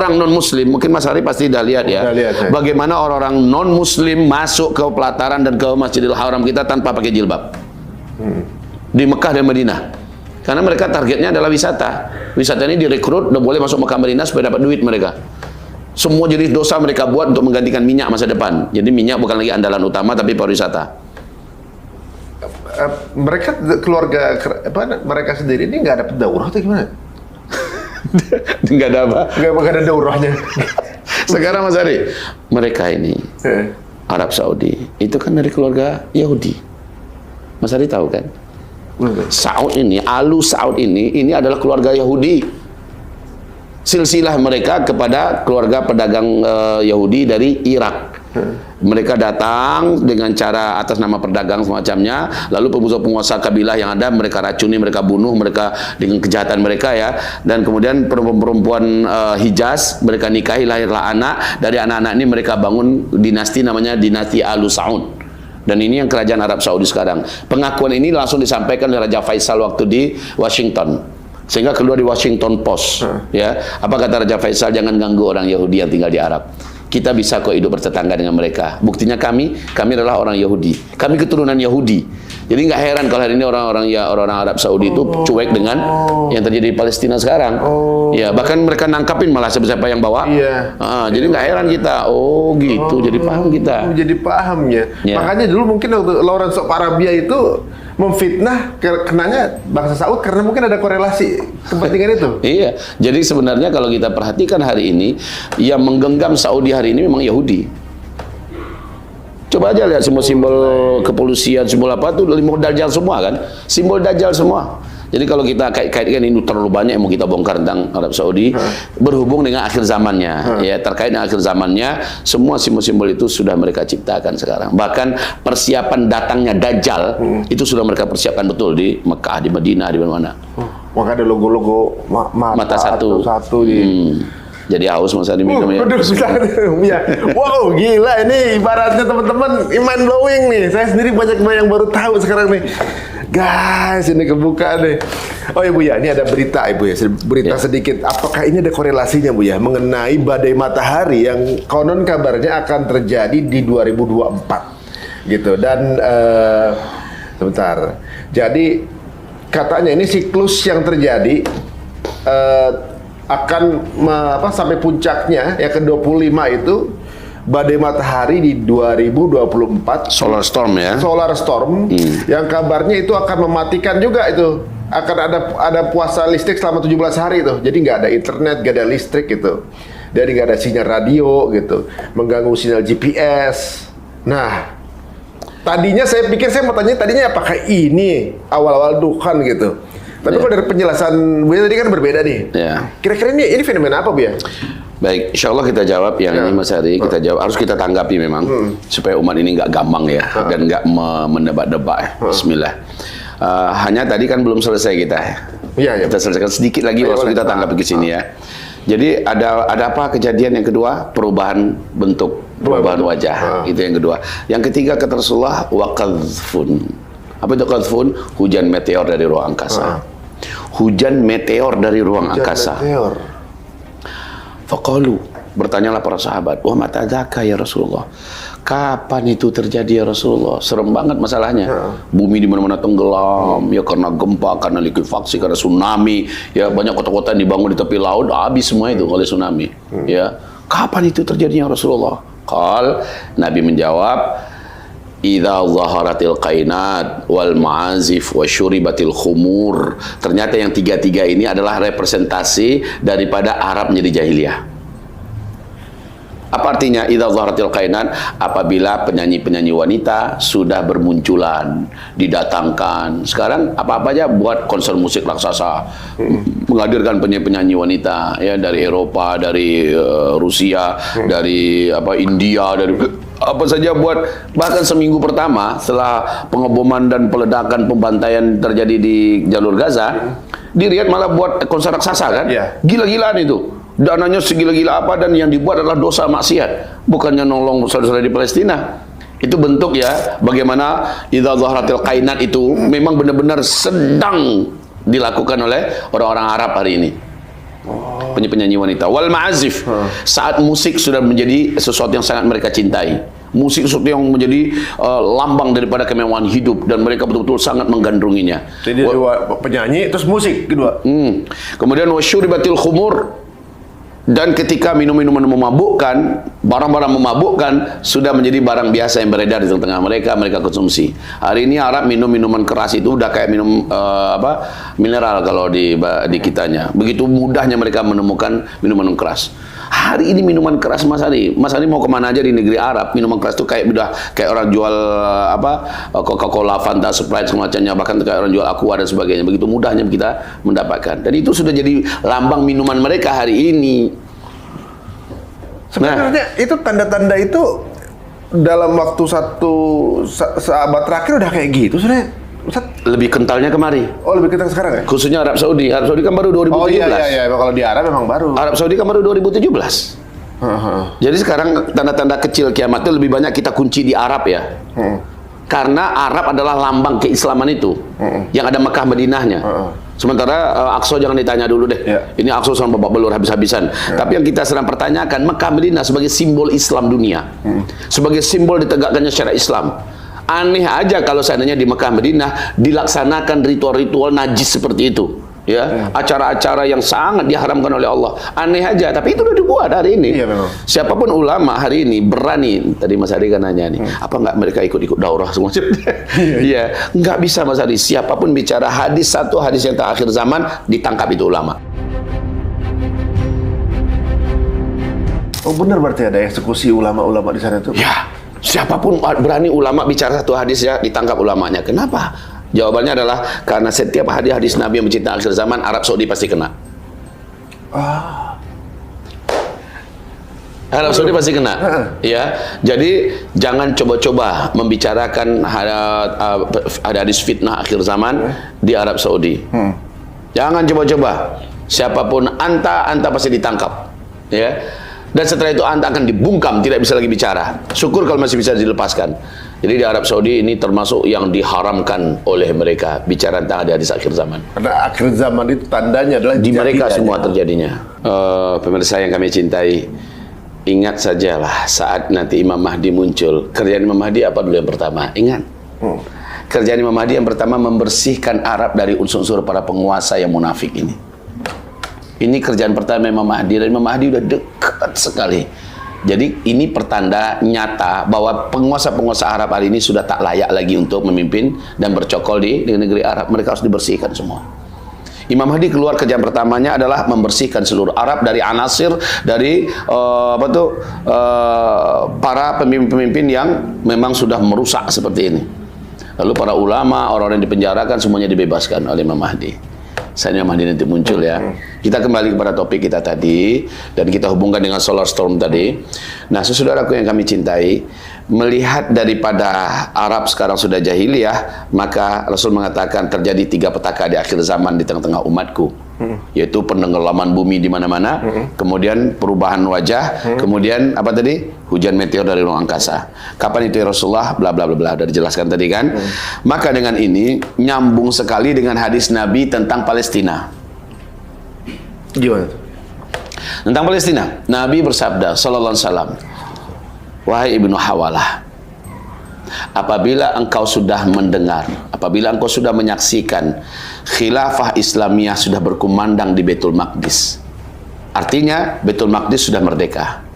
orang non-muslim, mungkin Mas Ari pasti udah lihat ya, bagaimana orang-orang non-muslim masuk ke pelataran dan ke Masjidil Haram kita tanpa pakai jilbab. Di Mekah dan Madinah. Karena mereka targetnya adalah wisata. Wisata ini direkrut, udah boleh masuk Mekah Madinah supaya dapat duit mereka. Semua jenis dosa mereka buat untuk menggantikan minyak masa depan. Jadi minyak bukan lagi andalan utama, tapi pariwisata. Mereka keluarga mereka sendiri ini nggak dapat daurah atau gimana? Nggak ada apa? Nggak ada daurahnya. Sekarang Mas Ari, mereka ini Arab Saudi itu kan dari keluarga Yahudi. Mas Ari tahu kan? Saud ini, Alu Saud ini adalah keluarga Yahudi. Silsilah mereka kepada keluarga pedagang Yahudi dari Irak. Mereka datang dengan cara atas nama perdagang semacamnya, lalu penguasa kabilah yang ada mereka racuni, mereka bunuh, mereka dengan kejahatan mereka ya, dan kemudian perempuan Hijaz mereka nikahi, lahirlah anak, dari anak-anak ini mereka bangun dinasti namanya dinasti Alu Saud. Dan ini yang kerajaan Arab Saudi sekarang. Pengakuan ini langsung disampaikan oleh Raja Faisal waktu di Washington. Sehingga keluar di Washington Post. Ya, apa kata Raja Faisal? Jangan ganggu orang Yahudi yang tinggal di Arab. Kita bisa kok hidup bertetangga dengan mereka. Buktinya kami adalah orang Yahudi. Kami keturunan Yahudi. Jadi nggak heran kalau hari ini orang-orang Arab Saudi itu cuek dengan yang terjadi di Palestina sekarang. Ya, bahkan mereka nangkapin malah siapa yang bawa. Jadi nggak heran kita. Oh gitu, jadi paham kita. Jadi paham ya. Makanya dulu mungkin waktu Lawrence of Arabia itu memfitnah kenanya bangsa Saud karena mungkin ada korelasi kepentingan itu. Iya. Jadi sebenarnya kalau kita perhatikan hari ini, yang menggenggam Saudi hari ini memang Yahudi. Coba aja lihat simbol-simbol kepolisian, simbol apa tuh, simbol Dajjal semua kan? Simbol Dajjal semua. Jadi kalau kita kaitkan ini terlalu banyak yang mau kita bongkar tentang Arab Saudi, berhubung dengan akhir zamannya, ya terkait dengan akhir zamannya, semua simbol-simbol itu sudah mereka ciptakan sekarang. Bahkan persiapan datangnya Dajjal itu sudah mereka persiapkan betul di Mekah, di Madinah, di mana-mana. Maka ada logo-logo mata satu di. Jadi haus Mas Adi minum ya. Ya. Wow, gila ini ibaratnya teman-teman mind blowing nih. Saya sendiri banyak yang baru tahu sekarang nih. Guys, ini kebuka nih. Oh ya Bu ya, ini ada berita Ibu ya. Berita sedikit. Apakah ini ada korelasinya Bu ya mengenai badai matahari yang konon kabarnya akan terjadi di 2024 gitu. Dan sebentar. Jadi katanya ini siklus yang terjadi akan sampai puncaknya ya ke-25 itu badai matahari di 2024 solar storm ya. Solar storm yang kabarnya itu akan mematikan juga itu. Akan ada puasa listrik selama 17 hari itu. Jadi nggak ada internet, nggak ada listrik gitu. Jadi nggak ada sinyal radio gitu. Mengganggu sinyal GPS. Nah, tadinya saya pikir saya mau tanya tadinya apakah ini awal-awal Tuhan gitu. Tapi kalau dari penjelasan Bu ya tadi kan berbeda nih. Kira-kira ini fenomena apa Bu ya? Baik, insya Allah kita jawab yang ini Mas Ari, kita jawab. Harus kita tanggapi memang supaya umat ini nggak gampang ya dan nggak menebak-nebak ya. Bismillah. Hanya tadi kan belum selesai kita. Kita selesaikan sedikit lagi langsung kita tanggapi ke sini ya. Jadi ada apa kejadian yang kedua? Perubahan bentuk, perubahan wajah. Itu yang kedua. Yang ketiga kata Rasulullah waqadhfun. Apa itu qadhfun? Hujan meteor dari ruang angkasa. Hujan meteor dari ruang angkasa. Faqalu, bertanyalah para sahabat, "Wa mata dzaka ya Rasulullah?" Kapan itu terjadi ya Rasulullah? Serem banget masalahnya. Bumi di mana-mana tenggelam, ya karena gempa, karena likuifaksi, karena tsunami, ya banyak kota-kota yang dibangun di tepi laut, habis semua itu oleh tsunami. Ya, kapan itu terjadinya Rasulullah? Nabi menjawab, idza zaharatil qainat wal ma'azif wa syuribatil khumur. Ternyata yang tiga-tiga ini adalah representasi daripada Arab menjadi jahiliyah. Apa artinya idza zaharatil qainat? Apabila penyanyi-penyanyi wanita sudah bermunculan, didatangkan. Sekarang apa-apa aja buat konser musik raksasa, menghadirkan penyanyi-penyanyi wanita ya dari Eropa, dari Rusia, dari India, dari apa saja buat. Bahkan seminggu pertama setelah pengeboman dan peledakan pembantaian terjadi di jalur Gaza, di Riyadh malah buat konser raksasa kan? Gila-gilaan itu. Dananya segila-gila apa, dan yang dibuat adalah dosa maksiat, bukannya nolong saudara-saudara di Palestina. Itu bentuk ya bagaimana idza zaharatil qainat itu memang benar-benar sedang dilakukan oleh orang-orang Arab hari ini. Penyanyi wanita. Wal ma'azif. Saat musik sudah menjadi sesuatu yang sangat mereka cintai. Musik sesuatu yang menjadi lambang daripada kemewahan hidup dan mereka betul-betul sangat menggandrunginya. Jadi penyanyi terus musik kedua. Kemudian wasyuribatil khumur, dan ketika minum-minuman memabukkan, barang-barang memabukkan sudah menjadi barang biasa yang beredar di tengah-tengah mereka, mereka konsumsi. Hari ini Arab minum minuman keras itu udah kayak minum mineral kalau di kitanya. Begitu mudahnya mereka menemukan minuman keras. Hari ini minuman keras Mas Ari mau kemana aja di negeri Arab, minuman keras itu kayak orang jual Coca-Cola, Fanta, Sprite semacamnya, bahkan kayak orang jual Aqua dan sebagainya. Begitu mudahnya kita mendapatkan. Dan itu sudah jadi lambang minuman mereka hari ini. Sebenarnya itu tanda-tanda itu dalam waktu seabad terakhir udah kayak gitu sebenarnya. Ustaz, lebih kentalnya kemari. Oh, lebih kental sekarang ya? Khususnya Arab Saudi. Arab Saudi kan baru 2017. Oh iya. Kalau di Arab memang baru. Arab Saudi kan baru 2017. Jadi sekarang tanda-tanda kecil kiamat itu lebih banyak kita kunci di Arab ya. Karena Arab adalah lambang keislaman itu. Yang ada Mekah Madinahnya. Sementara Aqsa jangan ditanya dulu deh. Ini Aqsa sama babak belur habis-habisan. Tapi yang kita sedang pertanyakan, Mekah Madinah sebagai simbol Islam dunia. Sebagai simbol ditegakkannya syariat Islam. Aneh aja kalau seandainya di Mekah Madinah dilaksanakan ritual-ritual najis seperti itu. Ya, acara-acara yang sangat diharamkan oleh Allah. Aneh aja, tapi itu udah dibuat hari ini. Iya, memang. Siapapun ulama hari ini berani, tadi Mas Adi kan nanya nih, apa enggak mereka ikut-ikut daurah semua? Iya, enggak bisa Mas Adi. Siapapun bicara hadis satu hadis yang terakhir zaman ditangkap itu ulama. Oh benar, berarti ada eksekusi ulama-ulama di sana tuh? Ya, siapapun berani ulama bicara satu hadis ya ditangkap ulamanya. Kenapa? Jawabannya adalah karena setiap hadis Nabi yang menceritakan akhir zaman, Arab Saudi pasti kena. Arab Saudi pasti kena. Ya, jadi jangan coba-coba membicarakan hadis fitnah akhir zaman di Arab Saudi. Jangan coba-coba. Siapapun anta pasti ditangkap. Ya. Dan setelah itu anta akan dibungkam, tidak bisa lagi bicara. Syukur kalau masih bisa dilepaskan. Jadi di Arab Saudi ini termasuk yang diharamkan oleh mereka bicara tentang hadis akhir zaman. Karena akhir zaman itu tandanya adalah di mereka semua terjadinya. Pemirsa yang kami cintai, ingat sajalah saat nanti Imam Mahdi muncul. Kerjaan Imam Mahdi apa dulu yang pertama? Ingat. Kerjaan Imam Mahdi yang pertama membersihkan Arab dari unsur-unsur para penguasa yang munafik ini. Ini kerjaan pertama Imam Mahdi, dan Imam Mahdi udah dekat sekali. Jadi ini pertanda nyata bahwa penguasa-penguasa Arab hari ini sudah tak layak lagi untuk memimpin dan bercokol di negeri Arab. Mereka harus dibersihkan semua. Imam Mahdi keluar kerjaan pertamanya adalah membersihkan seluruh Arab dari anasir, dari para pemimpin-pemimpin yang memang sudah merusak seperti ini. Lalu para ulama, orang-orang yang dipenjarakan semuanya dibebaskan oleh Imam Mahdi. Saat Imam Mahdi nanti muncul ya. Kita kembali kepada topik kita tadi dan kita hubungkan dengan solar storm tadi. Nah, saudaraku yang kami cintai, melihat daripada Arab sekarang sudah jahiliyah, maka Rasul mengatakan terjadi 3 petaka di akhir zaman di tengah-tengah umatku, yaitu penenggelaman bumi di mana-mana, kemudian perubahan wajah, kemudian apa tadi? Hujan meteor dari ruang angkasa. Kapan itu ya Rasulullah? Bla bla bla bla, sudah dijelaskan tadi kan. Maka dengan ini nyambung sekali dengan hadis Nabi tentang Palestina. Gimana tuh? Tentang Palestina, Nabi bersabda sallallahu alaihi wasallam, wahai Ibnu Hawalah, apabila engkau sudah mendengar, apabila engkau sudah menyaksikan khilafah Islamiyah sudah berkumandang di Baitul Maqdis, artinya Baitul Maqdis sudah merdeka.